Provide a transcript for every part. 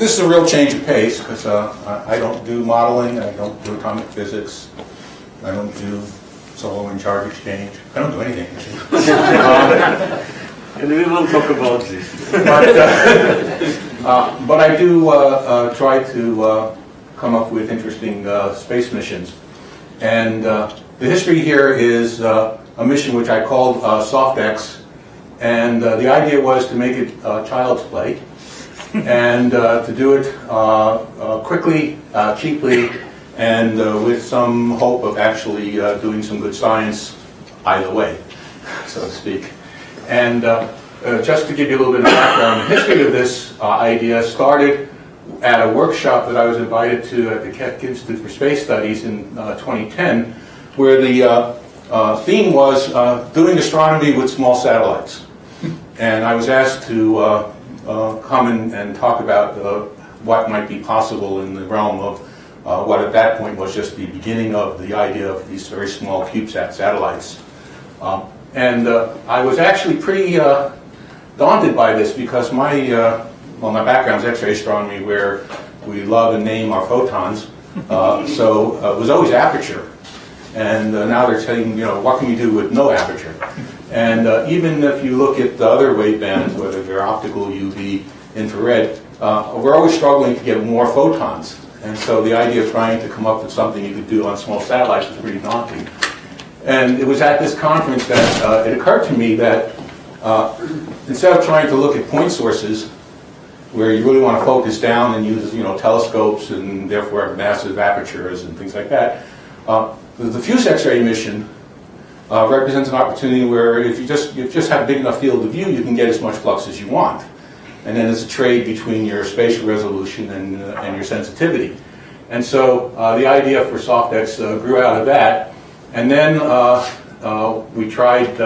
this is a real change of pace because I don't do modeling, I don't do atomic physics, I don't do solo and charge exchange. I don't do anything. And we will talk about this. But I do try to come up with interesting space missions. And the history here is a mission which I called SoftX. And the idea was to make it child's play. And to do it quickly, cheaply, and with some hope of actually doing some good science either way, so to speak. And just to give you a little bit of background, the history of this idea started at a workshop that I was invited to at the Keck Institute for Space Studies in 2010, where the theme was doing astronomy with small satellites. And I was asked to come and talk about what might be possible in the realm of what at that point was just the beginning of the idea of these very small CubeSat satellites. And I was actually pretty daunted by this because my background is X-ray astronomy, where we love and name our photons. So it was always aperture. And now they're saying, you know, what can we do with no aperture? And even if you look at the other wave bands, whether they're optical, UV, infrared, we're always struggling to get more photons. And so the idea of trying to come up with something you could do on small satellites was pretty daunting. And it was at this conference that it occurred to me that instead of trying to look at point sources, where you really want to focus down and use, you know, telescopes and therefore have massive apertures and things like that, the diffuse X-ray emission represents an opportunity where if you just have a big enough field of view, you can get as much flux as you want. And then it's a trade between your spatial resolution and your sensitivity. And so the idea for SoftX grew out of that. And then we tried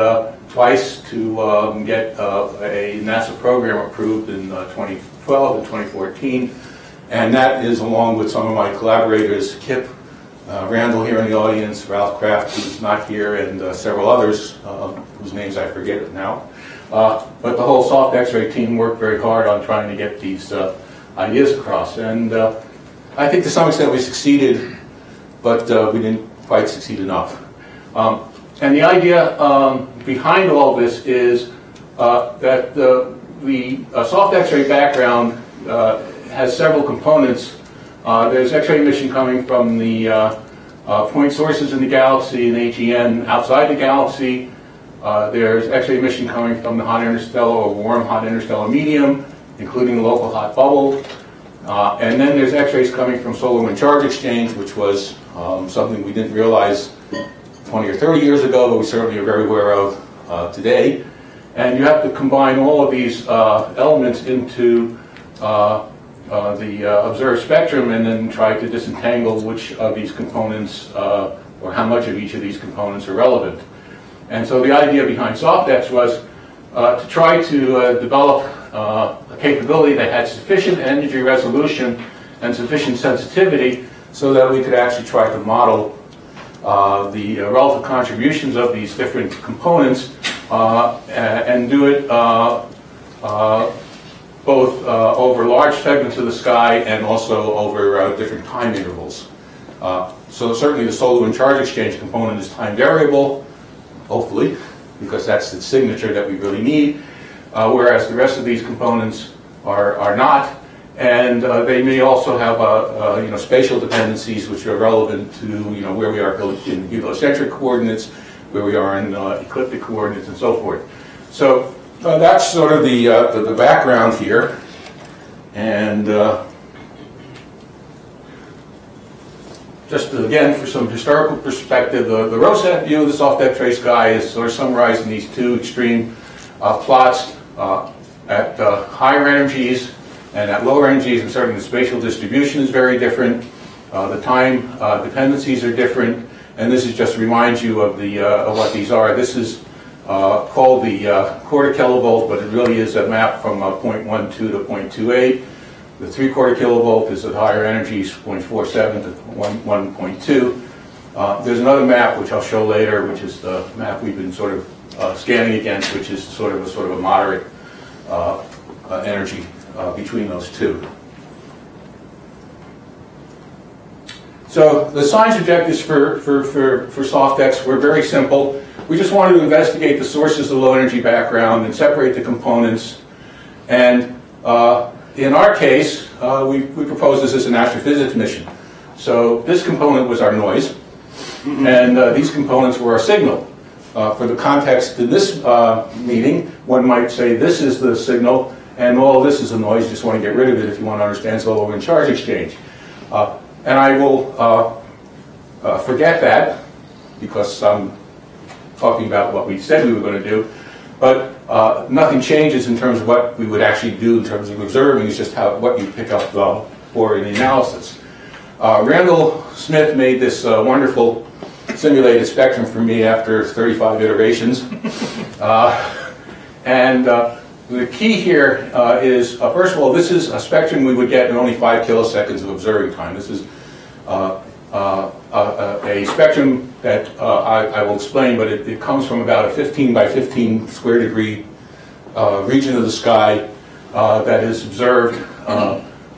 twice to get a NASA program approved in 2012 and 2014. And that is along with some of my collaborators, Kip, Randall here in the audience, Ralph Kraft, who's not here, and several others whose names I forget now. But the whole soft X-ray team worked very hard on trying to get these ideas across. And I think to some extent we succeeded, but we didn't quite succeed enough. And the idea behind all this is that the soft X-ray background has several components. There's X-ray emission coming from the point sources in the galaxy and AGN outside the galaxy. There's X-ray emission coming from the hot interstellar or warm hot interstellar medium, including the local hot bubble. And then there's X-rays coming from solar wind charge exchange, which was something we didn't realize 20 or 30 years ago, but we certainly are very aware of today. And you have to combine all of these elements into the observed spectrum and then try to disentangle which of these components or how much of each of these components are relevant. And so the idea behind SoftX was to try to develop a capability that had sufficient energy resolution and sufficient sensitivity so that we could actually try to model the relative contributions of these different components and do it both over large segments of the sky and also over different time intervals. So certainly the solar wind charge exchange component is time variable, hopefully, because that's the signature that we really need, whereas the rest of these components are not. And they may also have spatial dependencies which are relevant to where we are in heliocentric coordinates, where we are in ecliptic coordinates, and so forth. So that's sort of the background here. And just again, for some historical perspective, the ROSAT view of the soft X-ray sky is sort of summarized in these two extreme plots at higher energies and at lower energies, and certainly the spatial distribution is very different. The time dependencies are different, and this is just to remind you of what these are. This is called the quarter kilovolt, but it really is a map from 0.12 to 0.28. The 3/4 kilovolt is at higher energies, 0.47 to 1.2. There's another map which I'll show later, which is the map we've been sort of scanning against, which is sort of a moderate energy between those two. So the science objectives for SoftX were very simple. We just wanted to investigate the sources of low energy background and separate the components. And in our case, we proposed this as an astrophysics mission. So this component was our noise, and these components were our signal. For the context in this meeting, one might say this is the signal, and all of this is a noise. You just want to get rid of it if you want to understand slow and charge exchange. And I will forget that because I'm talking about what we said we were going to do. But nothing changes in terms of what we would actually do in terms of observing. It's just what you pick up for in the analysis. Randall Smith made this wonderful simulated spectrum for me after 35 iterations. The key here is, first of all, this is a spectrum we would get in only 5 kiloseconds of observing time. This is a spectrum that I will explain, but it comes from about a 15 by 15 square degree region of the sky that is observed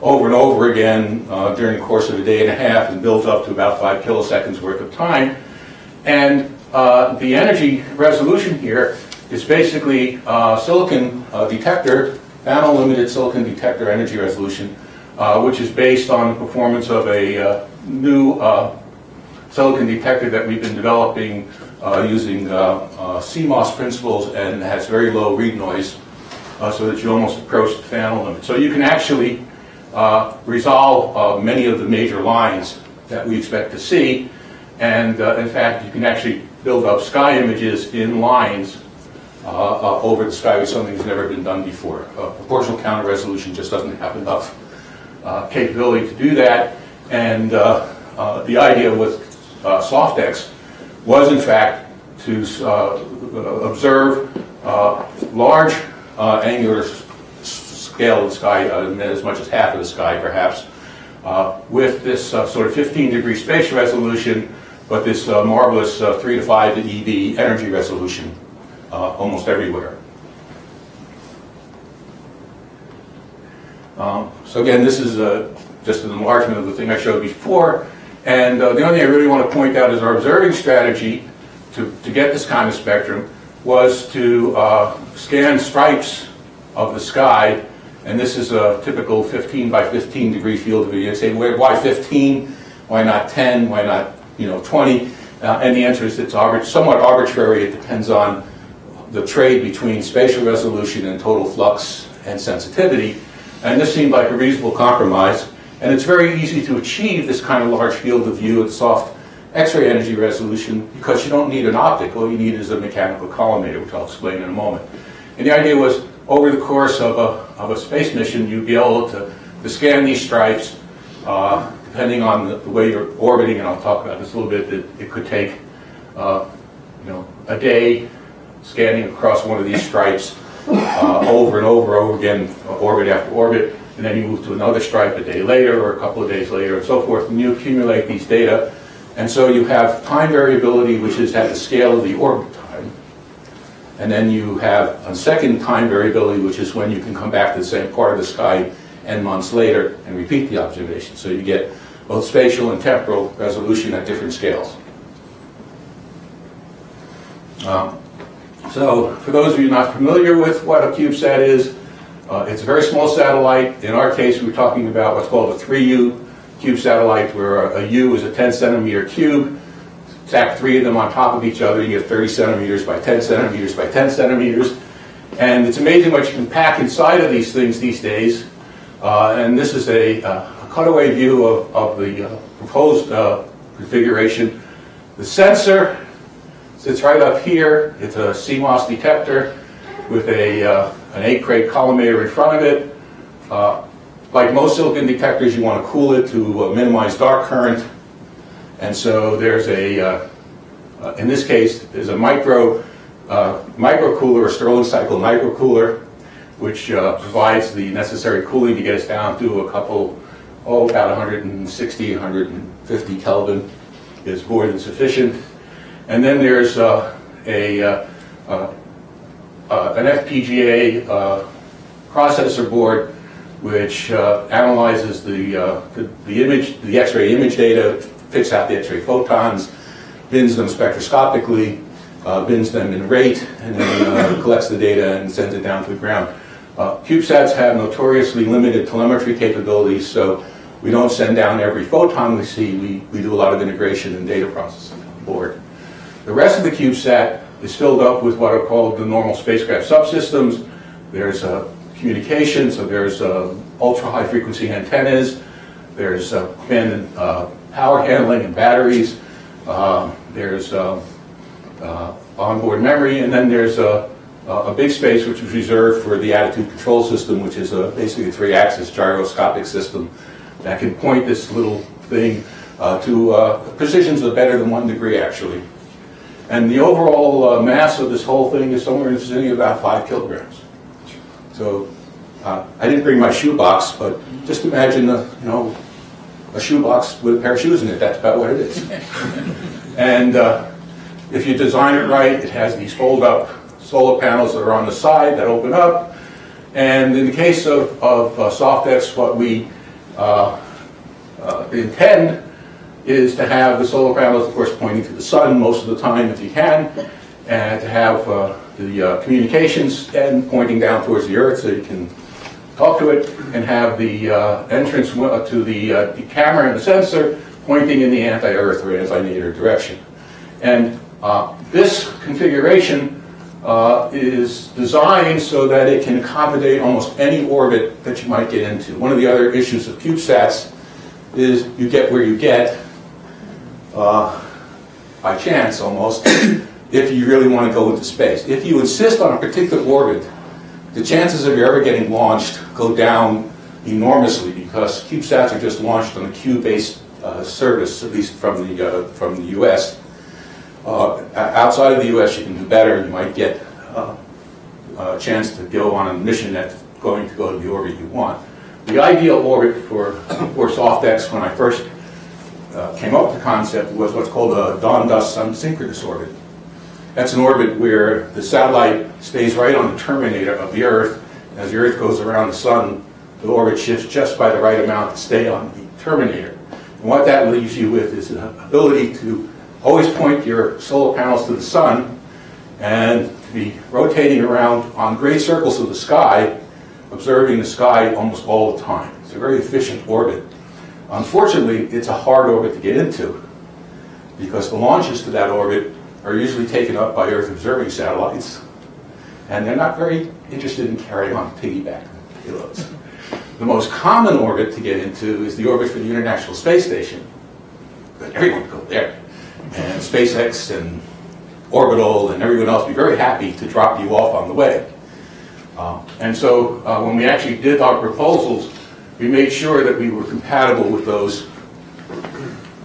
over and over again during the course of a day and a half and builds up to about 5 kiloseconds worth of time. And the energy resolution here is basically silicon detector, panel limited silicon detector energy resolution, which is based on the performance of a new silicon detector that we've been developing using CMOS principles and has very low read noise so that you almost approach the panel limit. So you can actually resolve many of the major lines that we expect to see, and in fact you can actually build up sky images in lines over the sky with something that's never been done before. Proportional counter resolution just doesn't have enough capability to do that, and the idea with SoftX was in fact to observe large angular scale of the sky, as much as half of the sky perhaps, with this sort of 15-degree spatial resolution, but this marvelous 3 to 5 eV energy resolution almost everywhere. So again, this is just an enlargement of the thing I showed before, and the only thing I really want to point out is our observing strategy to get this kind of spectrum was to scan stripes of the sky, and this is a typical 15 by 15 degree field of view. You say, why 15? Why not 10? Why not 20? And the answer is it's somewhat arbitrary. It depends on the trade between spatial resolution and total flux and sensitivity. And this seemed like a reasonable compromise. And it's very easy to achieve this kind of large field of view at soft X-ray energy resolution because you don't need an optic. All you need is a mechanical collimator, which I'll explain in a moment. And the idea was, over the course of a space mission, you'd be able to scan these stripes, depending on the way you're orbiting, and I'll talk about this a little bit, that it could take a day scanning across one of these stripes over and over again, orbit after orbit, and then you move to another stripe a day later or a couple of days later and so forth, and you accumulate these data. And so you have time variability, which is at the scale of the orbit time. And then you have a second time variability, which is when you can come back to the same part of the sky n months later and repeat the observation. So you get both spatial and temporal resolution at different scales. So for those of you not familiar with what a CubeSat is, it's a very small satellite. In our case, we're talking about what's called a 3U cube satellite, where a U is a 10 centimeter cube. Stack 3 of them on top of each other, you get 30 centimeters by 10 centimeters by 10 centimeters. And it's amazing what you can pack inside of these things these days. And this is a cutaway view of the proposed configuration. The sensor sits right up here. It's a CMOS detector with an 8-crate collimator in front of it. Like most silicon detectors, you want to cool it to minimize dark current. And so there's in this case, there's a microcooler, a Stirling cycle microcooler, which provides the necessary cooling to get us down to a couple, about 160, 150 Kelvin is more than sufficient. And then there's an FPGA processor board, which analyzes the image, the X-ray image data picks out the X-ray photons, bins them spectroscopically, bins them in rate, and then collects the data and sends it down to the ground. CubeSats have notoriously limited telemetry capabilities, so we don't send down every photon we see. We do a lot of integration and data processing on board. The rest of the CubeSat is filled up with what are called the normal spacecraft subsystems. There's communication, so there's ultra-high frequency antennas, there's band and power handling and batteries, there's onboard memory, and then there's a big space which is reserved for the attitude control system, which is basically a 3-axis gyroscopic system that can point this little thing to precisions of better than 1 degree, actually. And the overall mass of this whole thing is somewhere in the vicinity of about 5 kilograms. So I didn't bring my shoebox, but just imagine a shoebox with a pair of shoes in it. That's about what it is. And if you design it right, it has these fold-up solar panels that are on the side that open up. And in the case of SoftX, what we intend is to have the solar panels, of course, pointing to the sun most of the time if you can, and to have the communications end pointing down towards the Earth so you can talk to it, and have the entrance to the camera and the sensor pointing in the anti-Earth or anti-nadir direction. And this configuration is designed so that it can accommodate almost any orbit that you might get into. One of the other issues of CubeSats is you get where you get, by chance almost, if you really want to go into space. If you insist on a particular orbit, the chances of you ever getting launched go down enormously, because CubeSats are just launched on a Q-based service, at least from the U.S. Outside of the U.S., you can do better. You might get a chance to go on a mission that's going to go to the orbit you want. The ideal orbit for SoftX, when I first came up with the concept, was what's called a dawn-dusk sun synchronous orbit. That's an orbit where the satellite stays right on the terminator of the Earth. As the Earth goes around the sun, the orbit shifts just by the right amount to stay on the terminator. And what that leaves you with is the ability to always point your solar panels to the sun and to be rotating around on great circles of the sky, observing the sky almost all the time. It's a very efficient orbit. Unfortunately, it's a hard orbit to get into, because the launches to that orbit are usually taken up by Earth observing satellites, and they're not very interested in carrying on piggyback payloads. The most common orbit to get into is the orbit for the International Space Station, but everyone would go there. And SpaceX and Orbital and everyone else would be very happy to drop you off on the way. And so when we actually did our proposals, we made sure that we were compatible with those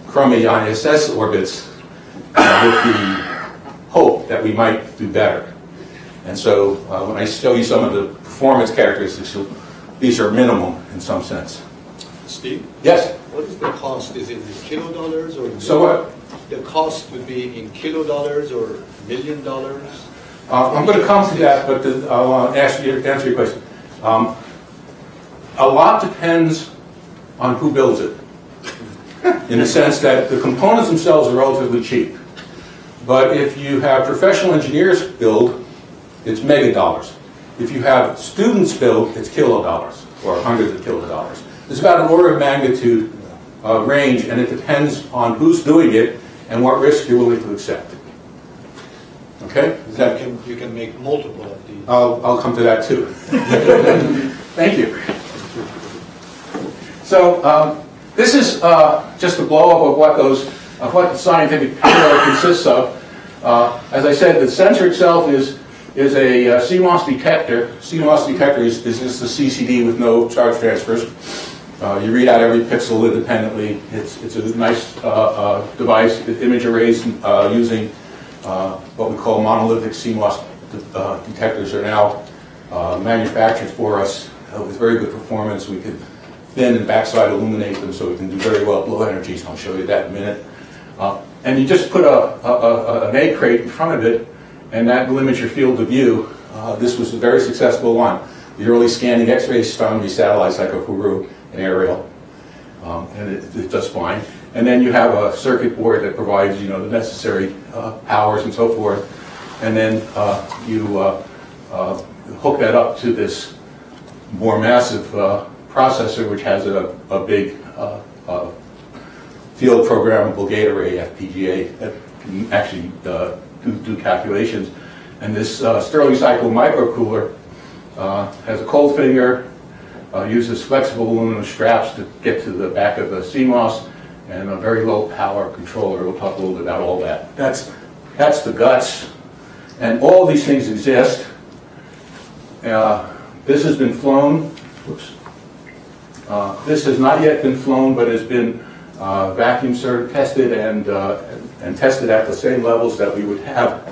crummy ISS orbits with the hope that we might do better. And so when I show you some of the performance characteristics, these are minimum in some sense. Steve? Yes? What is the cost? Is it in kilodollars or? So what? The cost would be in kilodollars or $1 million? I'm going to come to that, but I'll answer your question. A lot depends on who builds it, in the sense that the components themselves are relatively cheap. But if you have professional engineers build, it's mega dollars. If you have students build, it's kilodollars, or hundreds of kilodollars. It's about an order of magnitude range, and it depends on who's doing it and what risk you're willing to accept. Okay? You can make multiple of these. I'll come to that too. Thank you. So this is just a blow-up of what the scientific payload consists of. As I said, the sensor itself is a CMOS detector. CMOS detector is just a CCD with no charge transfers. You read out every pixel independently. It's a nice device. Image arrays using what we call monolithic CMOS detectors are now manufactured for us with very good performance. We can thin and backside illuminate them, so we can do very well at low energies, and I'll show you that in a minute. And you just put an egg crate in front of it, and that will limit your field of view. This was a very successful one. The early scanning X-ray astronomy satellites like Uhuru and Ariel, and it does fine. And then you have a circuit board that provides, the necessary powers and so forth. And then you hook that up to this more massive processor, which has a big field programmable gate array, FPGA, that can actually do calculations. And this Stirling cycle microcooler has a cold finger, uses flexible aluminum straps to get to the back of the CMOS, and a very low power controller. We'll talk a little bit about all that. That's the guts. And all these things exist. This has been flown. Whoops. This has not yet been flown, but has been vacuum tested and tested at the same levels that we would have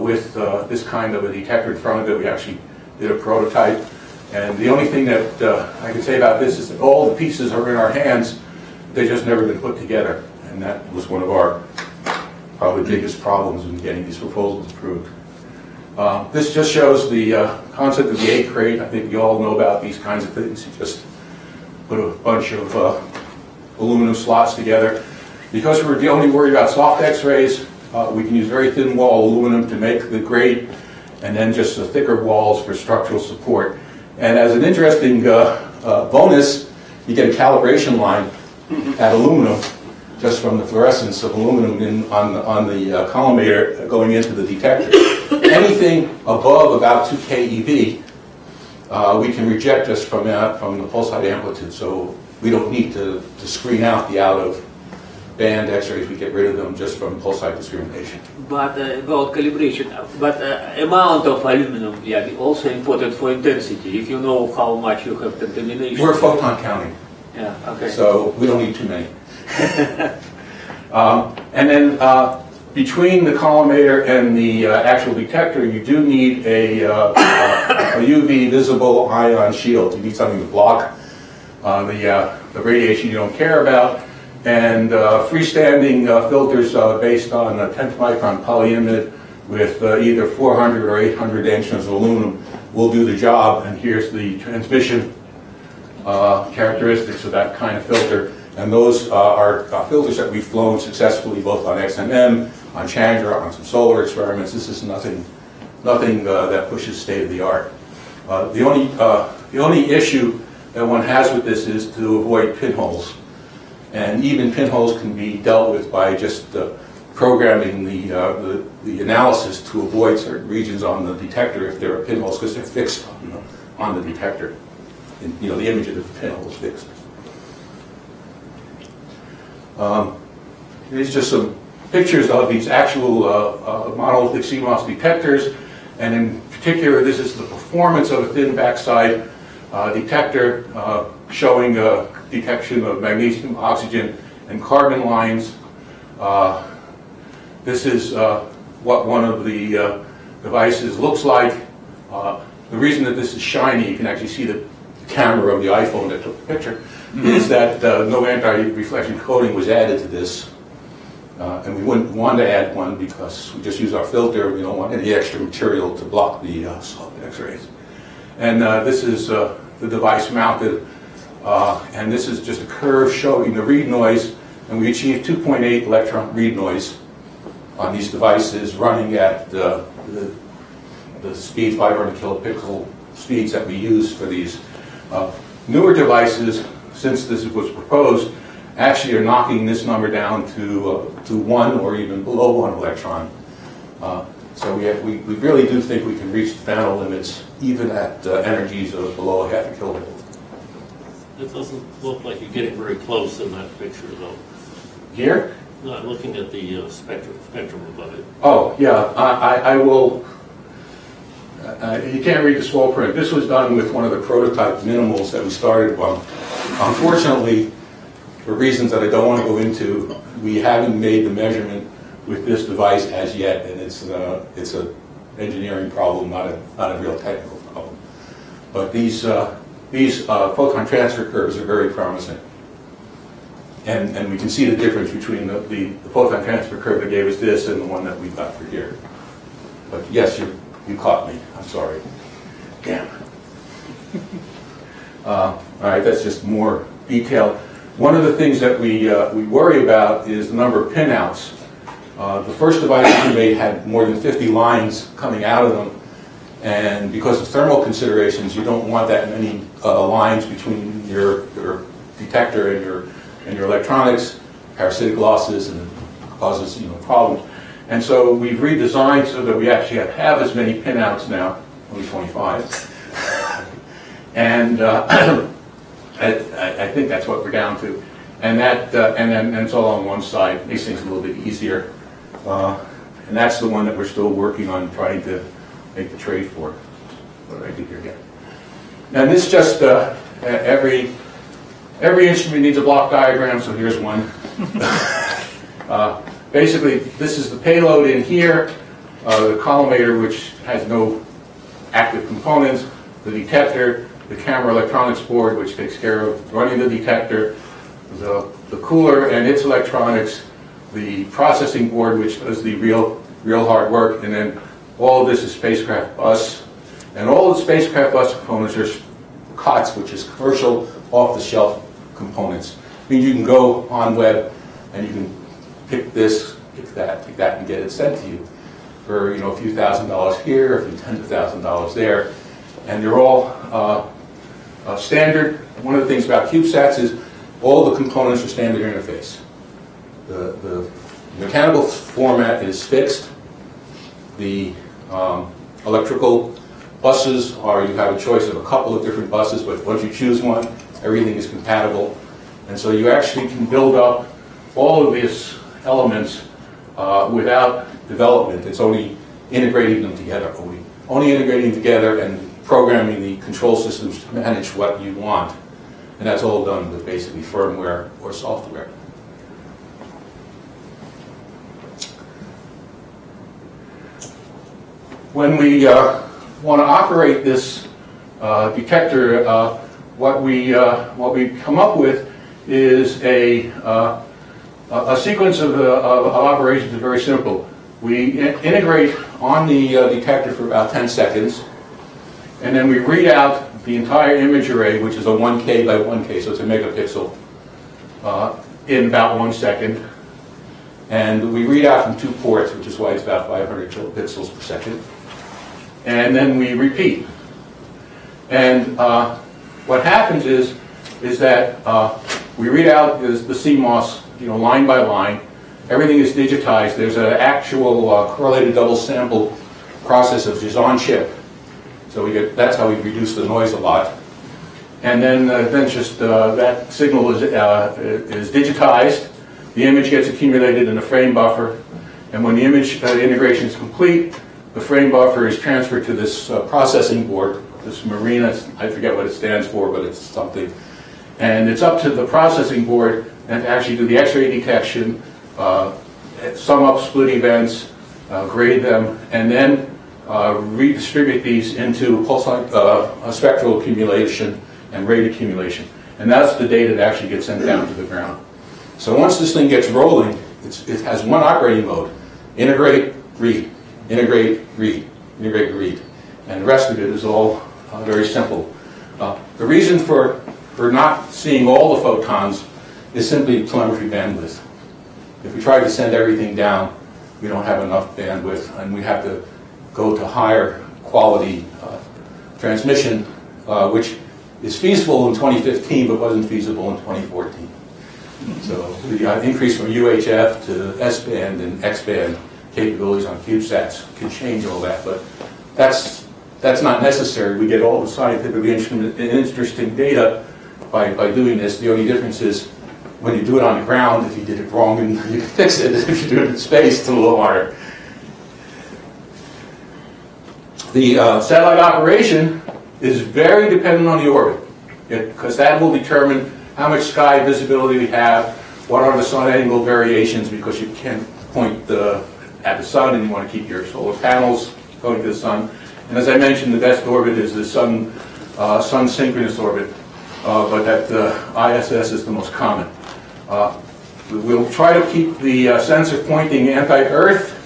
with this kind of a detector in front of it. We actually did a prototype. And the only thing that I can say about this is that all the pieces are in our hands. They've just never been put together. And that was one of our probably biggest problems in getting these proposals approved. This just shows the concept of the 8 crate. I think you all know about these kinds of things. You just put a bunch of aluminum slots together. Because we're only worried about soft X-rays, we can use very thin wall aluminum to make the grate, and then just the thicker walls for structural support. And as an interesting bonus, you get a calibration line at aluminum, just from the fluorescence of aluminum on the collimator going into the detector. Anything above about 2 keV, we can reject just from the pulse height amplitude. So we don't need to screen out the out-of-band X-rays. We get rid of them just from pulse height discrimination. But about calibration, amount of aluminum also important for intensity. If you know how much you have contamination. We're photon counting. Yeah. Okay. So we don't need too many. And then between the collimator and the actual detector, you do need a UV visible ion shield. You need something to block the radiation you don't care about. And freestanding filters based on a 10th micron polyimide with either 400 or 800 angstroms of aluminum will do the job. And here's the transmission characteristics of that kind of filter. And those are filters that we've flown successfully both on XMM, on Chandra, on some solar experiments. This is nothing that pushes state of the art. The only issue that one has with this is to avoid pinholes. And even pinholes can be dealt with by just programming the analysis to avoid certain regions on the detector if there are pinholes, because they're fixed on the detector. And, the image of the pinhole is fixed. Here's just some pictures of these actual monolithic CMOS detectors, and in particular, this is the performance of a thin backside detector showing detection of magnesium, oxygen, and carbon lines. This is what one of the devices looks like. The reason that this is shiny, you can actually see the camera of the iPhone that took the picture, is that no anti-reflection coating was added to this. And we wouldn't want to add one because we just use our filter. We don't want any extra material to block the soft X-rays. And this is the device mounted. And this is just a curve showing the read noise. And we achieved 2.8 electron read noise on these devices running at the speed 500 kilopixel speeds that we use for these. Newer devices, since this was proposed, actually are knocking this number down to 1 or even below 1 electron. So we really do think we can reach the Fano limits even at energies of below a half a kilovolt. It doesn't look like you're getting very close in that picture, though. Here? No, I'm looking at the spectrum above it. Oh, yeah. I will. You can't read the small print. This was done with one of the prototype minimals that we started on. Unfortunately, for reasons that I don't want to go into, we haven't made the measurement with this device as yet, and it's an engineering problem, not a real technical problem. But these photon transfer curves are very promising, and we can see the difference between the photon transfer curve that gave us this and the one that we got for here. But yes, you caught me. I'm sorry. Damn. All right, that's just more detail. One of the things that we worry about is the number of pinouts. The first device we made had more than 50 lines coming out of them, and because of thermal considerations, you don't want that many lines between your detector and your electronics. Parasitic losses and causes problems. And so we've redesigned so that we actually have as many pinouts now, only 25. And I think that's what we're down to. And and it's all on one side. Makes things a little bit easier. And that's the one that we're still working on trying to make the trade for. What did I do here again? And this just every instrument needs a block diagram, so here's one. Basically, this is the payload in here, the collimator, which has no active components, the detector, the camera electronics board, which takes care of running the detector, the cooler and its electronics, the processing board, which does the real hard work, and then all of this is spacecraft bus. And all the spacecraft bus components are COTS, which is commercial off-the-shelf components. It means you can go on web and you can pick this, pick that, and get it sent to you for a few $1,000s here, a few tens of $1,000s there, and they're all standard. One of the things about CubeSats is all the components are standard interface. The mechanical format is fixed. The electrical buses are, you have a choice of a couple of different buses, but once you choose one, everything is compatible. And so you actually can build up all of these elements without development. It's only integrating them together, only integrating together and programming the control systems to manage what you want. And that's all done with basically firmware or software. When we want to operate this detector, what we come up with is a sequence of operations is very simple. We integrate on the detector for about 10 seconds, and then we read out the entire image array, which is a 1K by 1K, so it's a megapixel, in about 1 second. And we read out from 2 ports, which is why it's about 500 kilopixels per second. And then we repeat. And what happens is that we read out the CMOS, line by line. Everything is digitized. There's an actual correlated double sample process which is on chip. So that's how we reduce the noise a lot. And then just that signal is digitized. The image gets accumulated in a frame buffer. And when the image integration is complete, the frame buffer is transferred to this processing board, this Marina, I forget what it stands for, but it's something. And it's up to the processing board and to actually do the X-ray detection, sum up split events, grade them, and then redistribute these into pulse spectral accumulation and rate accumulation. And that's the data that actually gets sent down to the ground. So once this thing gets rolling, it has one operating mode: integrate, read, integrate, read, integrate, read. And the rest of it is all very simple. The reason for not seeing all the photons is simply telemetry bandwidth. If we try to send everything down, we don't have enough bandwidth, and we have to go to higher quality transmission, which is feasible in 2015 but wasn't feasible in 2014. So the increase from UHF to S-band and X-band capabilities on CubeSats can change all that, but that's not necessary. We get all the scientifically interesting data by doing this. The only difference is when you do it on the ground, if you did it wrong, and you can fix it. If you do it in space, it's a little harder. The satellite operation is very dependent on the orbit, because that will determine how much sky visibility we have, what are the sun angle variations, because you can't point at the sun and you want to keep your solar panels going to the sun. And as I mentioned, the best orbit is the sun synchronous orbit, but that ISS is the most common. We'll try to keep the sensor pointing anti-Earth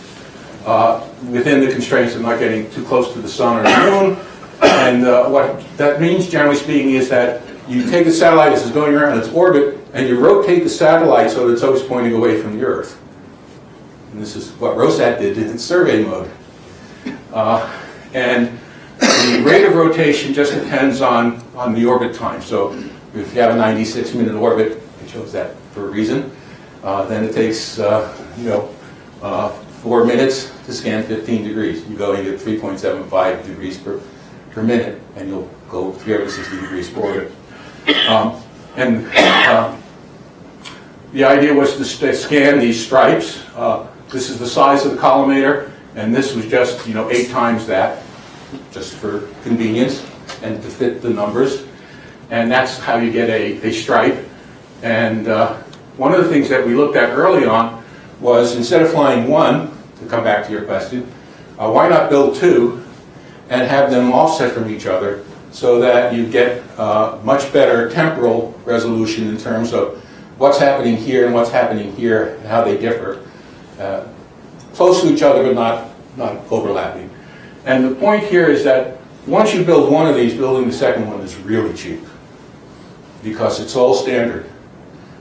within the constraints of not getting too close to the sun or the moon. And what that means, generally speaking, is that you take the satellite as it's going around its orbit, and you rotate the satellite so that it's always pointing away from the Earth. And this is what ROSAT did in its survey mode. And the rate of rotation just depends on the orbit time. So if you have a 96-minute orbit, I chose that for a reason, then it takes 4 minutes to scan 15 degrees. You go and get 3.75 degrees per minute, and you'll go 360 degrees per orbit. The idea was to scan these stripes. This is the size of the collimator, and this was just 8 times that, just for convenience and to fit the numbers. And that's how you get a stripe. And one of the things that we looked at early on was, instead of flying one, to come back to your question, why not build 2 and have them offset from each other so that you get much better temporal resolution in terms of what's happening here and what's happening here and how they differ. Close to each other but not overlapping. And the point here is that once you build one of these, building the second one is really cheap because it's all standard.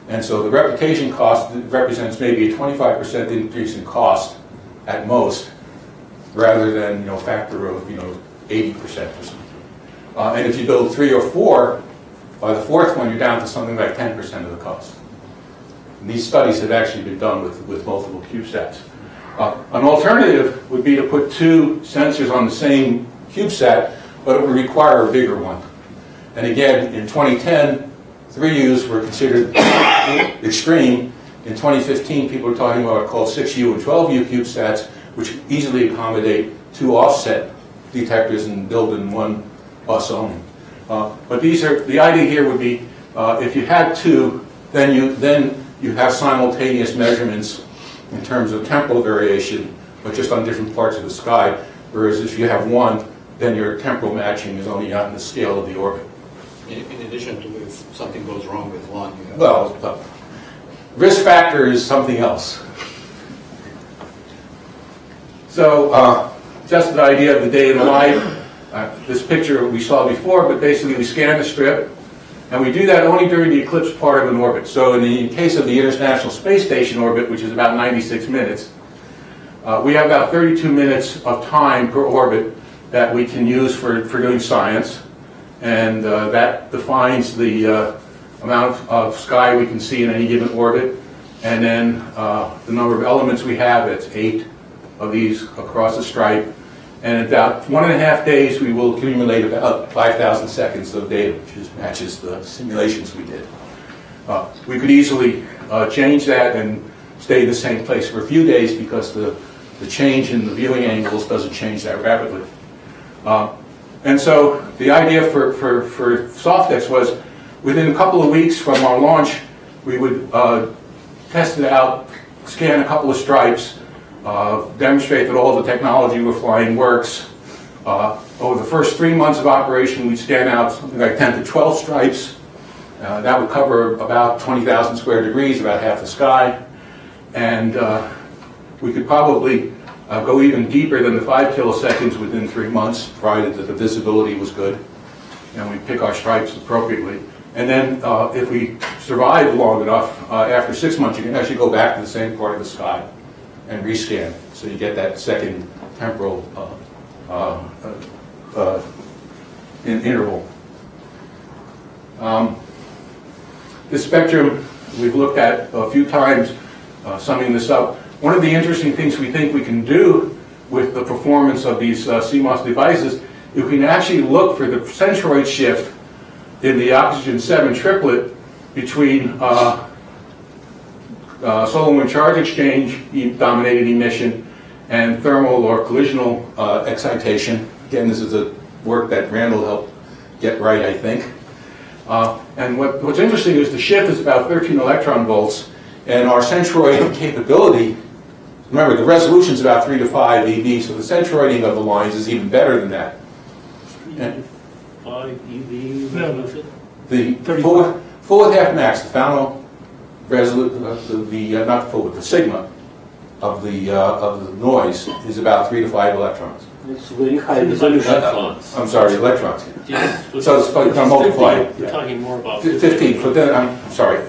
And so the replication cost represents maybe a 25% increase in cost at most, rather than factor of 80% or something. And if you build 3 or 4, by the 4th one you're down to something like 10% of the cost. And these studies have actually been done with multiple CubeSats. An alternative would be to put 2 sensors on the same CubeSat, but it would require a bigger one. And again, in 2010, 3Us were considered extreme. In 2015, people were talking about what are called 6U and 12U CubeSats, which easily accommodate 2 offset detectors and build in one bus only. But the idea here would be, if you had 2, then you have simultaneous measurements in terms of temporal variation, but just on different parts of the sky. Whereas if you have 1, then your temporal matching is only on the scale of the orbit. In addition to if something goes wrong with one, you have well, risk factor is something else. So, just an idea of the day in the life. This picture we saw before, but basically we scan the strip, and we do that only during the eclipse part of an orbit. So in case of the International Space Station orbit, which is about 96 minutes, we have about 32 minutes of time per orbit that we can use for doing science. And that defines the amount of sky we can see in any given orbit. And then the number of elements we have, that's 8 of these across the stripe. And in about 1.5 days, we will accumulate about 5,000 seconds of data, which matches the simulations we did. We could easily change that and stay in the same place for a few days because the change in the viewing angles doesn't change that rapidly. And so the idea for SoftX was, within a couple of weeks from our launch, we would test it out, scan a couple of stripes, demonstrate that all the technology we're flying works. Over the first 3 months of operation, we'd scan out something like 10 to 12 stripes. That would cover about 20,000 square degrees, about half the sky. And we could probably go even deeper than the 5 kiloseconds within 3 months, provided that the visibility was good, and we pick our stripes appropriately. And then if we survive long enough, after 6 months, you can actually go back to the same part of the sky and rescan, so you get that second temporal interval. This spectrum we've looked at a few times, summing this up. One of the interesting things we think we can do with the performance of these CMOS devices, you can actually look for the centroid shift in the oxygen 7 triplet between solar wind charge exchange dominated emission and thermal or collisional excitation. Again, this is a work that Randall helped get right, I think. And what's interesting is the shift is about 13 electron volts, and our centroid capability, remember the resolution is about 3 to 5 eV, so the centroiding of the lines is even better than that. 5 EV resolution? The full width half max, the Fano resolution, not the full width, the sigma of the noise is about 3 to 5 electrons. It's very high resolution. Electrons. I'm sorry, electrons. Yes, So it's going to multiply. We're talking more about 15, but then, I'm sorry.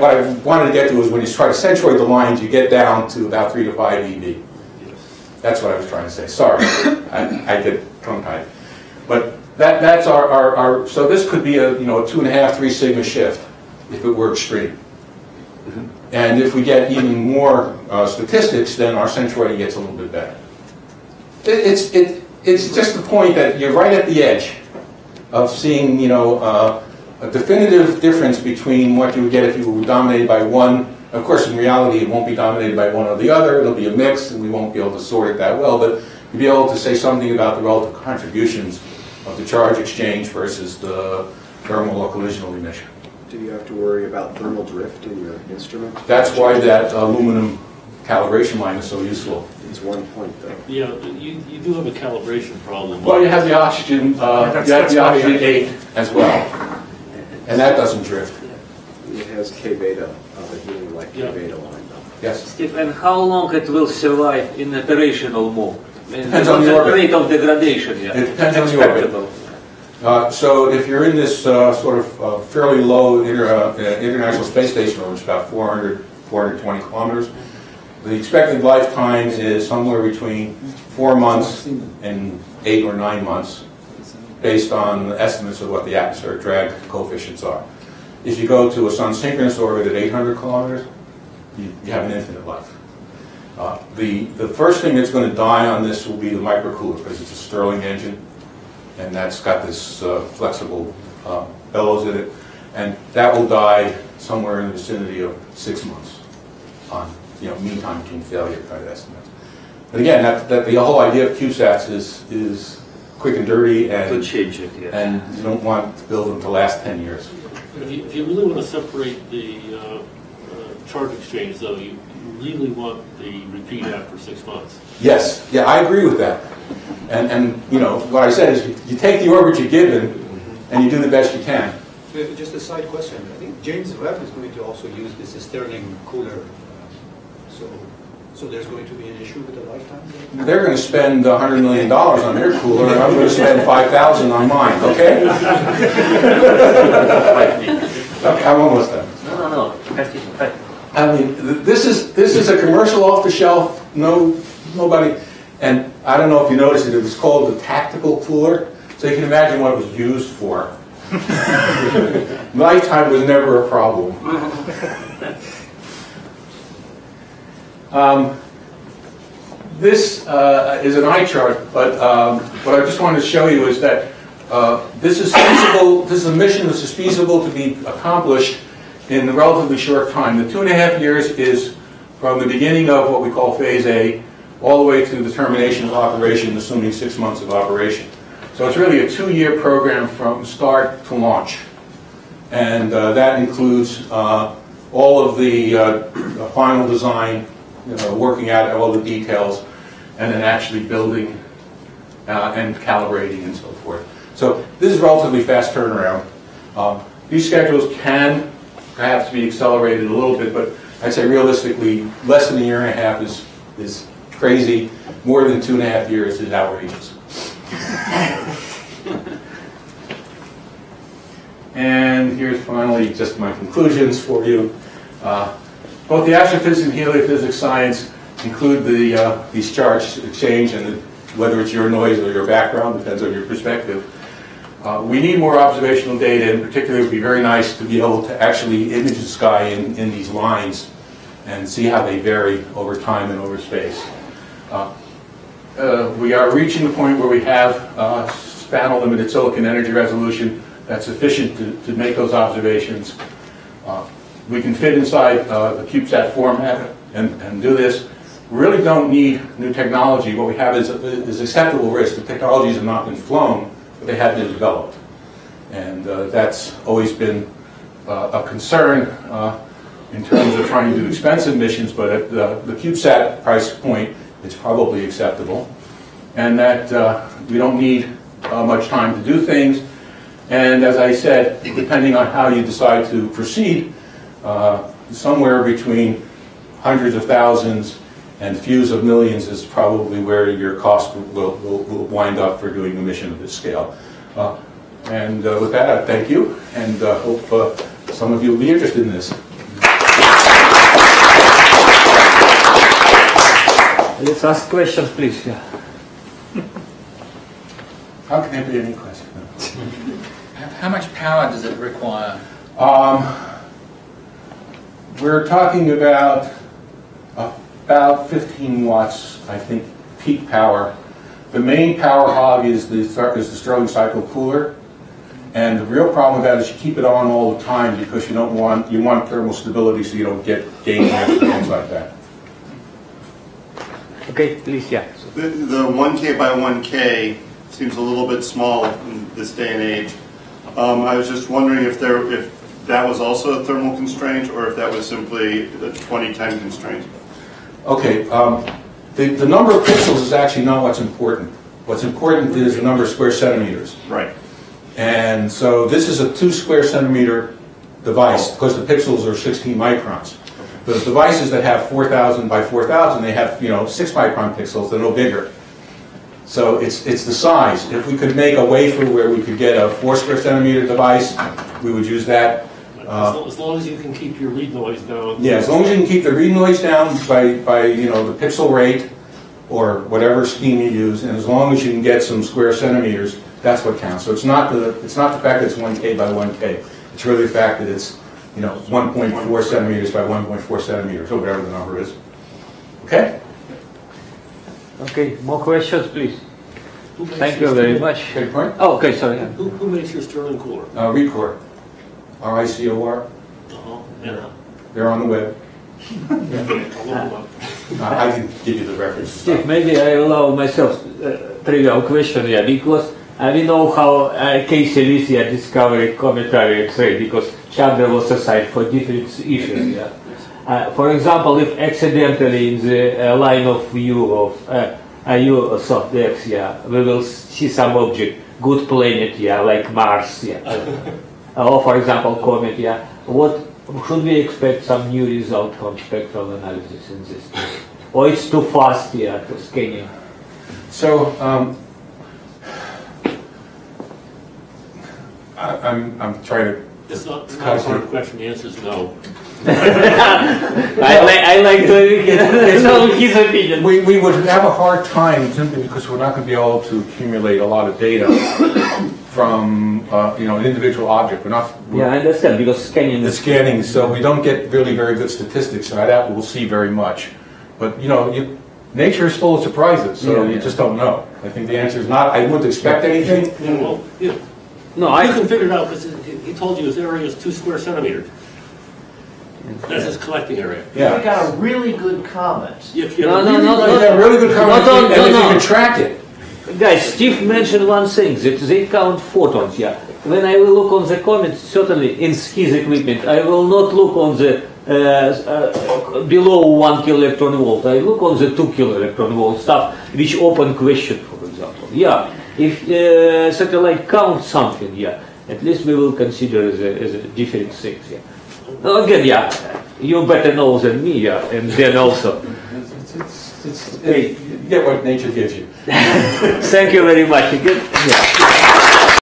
What I wanted to get to is when you try to centroid the lines, you get down to about 3 to 5 eV. Yes. That's what I was trying to say. Sorry, I get tongue-tied. But that's our, so this could be a, 2.5, 3 sigma shift if it were extreme. And if we get even more statistics, then our centroiding gets a little bit better. It's just the point that you're right at the edge of seeing, a definitive difference between what you would get if you were dominated by one. Of course, in reality, it won't be dominated by one or the other. It'll be a mix, and we won't be able to sort it that well. But you'll be able to say something about the relative contributions of the charge exchange versus the thermal or collisional emission. Do you have to worry about thermal drift in your instrument? That's why that aluminum calibration line is so useful. It's one point, though. Yeah, you do have a calibration problem. Well, you have the oxygen, you have the oxygen 8 as well, and that doesn't drift. It has K beta, a healing like K beta line, though. Yes. Steve, and how long it will survive in operational mode? Depends on the orbit. Rate of degradation, yeah. It depends on the orbit. So if you're in this sort of fairly low International Space Station orbit, it's about 420 kilometers. The expected lifetime is somewhere between 4 months and 8 or 9 months, based on estimates of what the atmospheric drag coefficients are. If you go to a sun-synchronous orbit at 800 kilometers, you have an infinite life. The first thing that's going to die on this will be the microcooler, because it's a Stirling engine, and that's got this flexible bellows in it, and that will die somewhere in the vicinity of 6 months on mean time between failure kind of estimates. But again, the whole idea of CubeSats is quick and dirty, and change it, yeah. And you don't want to build them to last 10 years. If you really want to separate the charge exchange, though, you really want the repeat after 6 months. Yes, yeah, I agree with that. And what I said is you take the orbit you're given, and you do the best you can. Just a side question. I think James Webb is going to also use this Stirling cooler. So there's going to be an issue with the lifetime? They're going to spend $100 million on their cooler, and I'm going to spend $5,000 on mine, okay? Okay, I'm almost done. No. I mean, this is a commercial off-the-shelf, nobody, and I don't know if you noticed it was called the tactical cooler, so you can imagine what it was used for. Lifetime was never a problem. This is an eye chart, but what I just wanted to show you is that this is feasible. This is a mission that is feasible to be accomplished in a relatively short time. The 2.5 years is from the beginning of what we call Phase A all the way to the termination of operation, assuming 6 months of operation. So it's really a 2-year program from start to launch, and that includes all of the final design, working out all the details, and then actually building and calibrating and so forth. So this is relatively fast turnaround. These schedules can perhaps be accelerated a little bit, but I'd say realistically, less than 1.5 years is crazy. More than 2.5 years is outrageous. And here's finally just my conclusions for you. Both the astrophysics and heliophysics science include these charge exchange, and whether it's your noise or your background, depends on your perspective. We need more observational data, and particularly it would be very nice to be able to actually image the sky in these lines and see how they vary over time and over space. We are reaching the point where we have spanel limited silicon energy resolution that's sufficient to make those observations. We can fit inside the CubeSat format and do this. We really don't need new technology. What we have is acceptable risk. The technologies have not been flown, but they have been developed. And that's always been a concern in terms of trying to do expensive missions, but at the CubeSat price point, it's probably acceptable. And that we don't need much time to do things. And as I said, depending on how you decide to proceed, somewhere between hundreds of thousands And fews of millions is probably where your cost will wind up for doing a mission of this scale. And with that, I thank you, and hope some of you will be interested in this. Let's ask questions, please. Yeah. How can there be any question? How much power does it require? We're talking about 15 watts, I think, peak power. The main power hog is the Stirling cycle cooler, and the real problem with that is you keep it on all the time because you want thermal stability so you don't get gain and things like that. Okay, please, yeah. The 1K by 1K seems a little bit small in this day and age. I was just wondering if that was also a thermal constraint or if that was simply a 2010 constraint. Okay, the number of pixels is actually not what's important. What's important is the number of square centimeters. Right. And so this is a 2 square centimeter device because the pixels are 16 microns. The devices that have 4,000 by 4,000, they have 6 micron pixels. They're no bigger. So it's the size. If we could make a wafer where we could get a 4 square centimeter device, we would use that. As long as you can keep your read noise down. Yeah, as long as you can keep the read noise down by the pixel rate or whatever scheme you use, and as long as you can get some square centimeters, that's what counts. So it's not the fact that it's 1K by 1K. It's really the fact that it's 1.4 centimeters by 1.4 centimeters, or whatever the number is. Okay? Okay, more questions, please. Thank you very much. Okay, point? Oh, okay, sorry. Yeah. Who makes your Stirling cooler? RICOR. RICOR. Yeah. They're on the web. I'll look them up. I can give you the reference. Steve, maybe I allow myself a trivial question here, because we know how Casey Lysia discovered cometary X-ray, because Chandra was assigned for different issues. Yeah. For example, if accidentally in the line of view of soft X, yeah, we will see some object, good planet, yeah, like Mars, yeah, or for example, comet, yeah. What should we expect some new result from spectral analysis in this case? Or it's too fast, yeah, to scanning? So I'm trying to. It's not a hard question. The answer is no. I like to know his opinion. We would have a hard time simply because we're not going to be able to accumulate a lot of data from an individual object. Yeah, I understand, because scanning. The scanning, so we don't get really very good statistics out of that. We'll see very much, but nature is full of surprises, so you just don't know. I think the answer is not. I wouldn't expect anything. Yeah, well, yeah. No, you can figure it out because he told you his area is 2 square centimeters. That's his collecting area. Yeah. We got a really good comment. If you No, Really good comment, and if you can track it. Guys, Steve mentioned one thing, that they count photons, yeah. When I will look on the comments, certainly in his equipment, I will not look on the below 1 kiloelectron volt. I look on the 2 kiloelectron volt stuff, which open question, for example. Yeah, if satellite counts something, yeah, at least we will consider as a different things, yeah. Again, yeah, you better know than me, yeah, and then also. You get what nature gives you. Thank you very much. Good. Yeah.